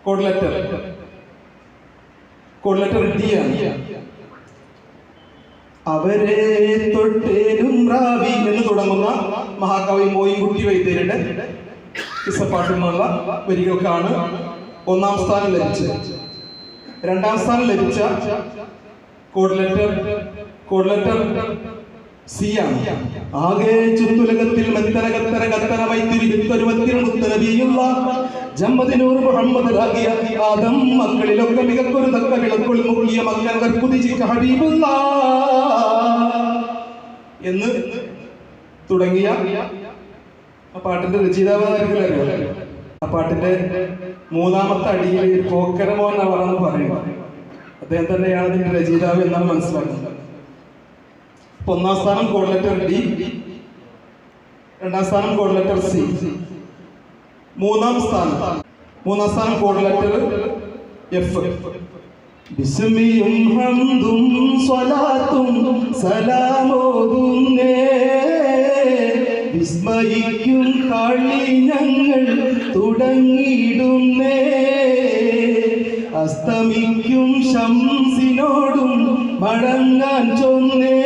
Code letter D ആണ്. അവരെ തൊട്ടേനും റാവി എന്ന് തുടങ്ങുന്ന മഹാകവി മോയിൻകുട്ടി വൈദ്യരുടെ കിസ്സപ്പാട്ടിൽ നിന്നുള്ള വരികൾക്കാണ് ഒന്നാം സ്ഥാനം ലഭിച്ചത്. രണ്ടാം സ്ഥാനം ലഭിച്ച കോഡ് ലെറ്റർ സി ആണ്. ആകെ ചുറ്റുലകത്തിൽ മെത്തനകത്തര കത്തന വൈത്തിരിത്തൊരുവത്തിനുള്ള ജമ്മദിനൂർ മുഹമ്മദ് രാഗിയ ആദം മക്കളിലൊക്കെ മികക്കൊരു തക്ക വിളക്കുൾ മുക്കിയ മക്കൾ കുതിച്ചിക്ക ഹബീബുള്ള എന്ന് തുടങ്ങിയ ആ പാട്ടിന്റെ രചയിതാവായിരിക്കും. ആ പാട്ടിന്റെ മൂന്നാമത്തെ അടിയിൽ പോക്കരമോൻ അവരെന്ന് പറയുന്നത് അദ്ദേഹം തന്നെയാണ് ഇതിന്റെ രചയിതാവ് എന്നാണ് മനസ്സിലാക്കുന്നത്. ഒന്നാം സ്ഥാനം കോഡ് ലെറ്റർ ഡി, രണ്ടാം സ്ഥാനം കോഡ് ലെറ്റർ സി. മൂന്നാം സ്ഥാനം കോഡ് ലെറ്റർ എഫ്. ബിസ്മിയും ഹംദും സ്വലാത്തും സലാമോതുന്നേ, വിസ്മയിക്കും കളി ഞങ്ങൾ തുടങ്ങിയിടുന്നേ, അസ്തമിക്കും ശംസിനോടും മടങ്ങാൻ ചൊന്നേ,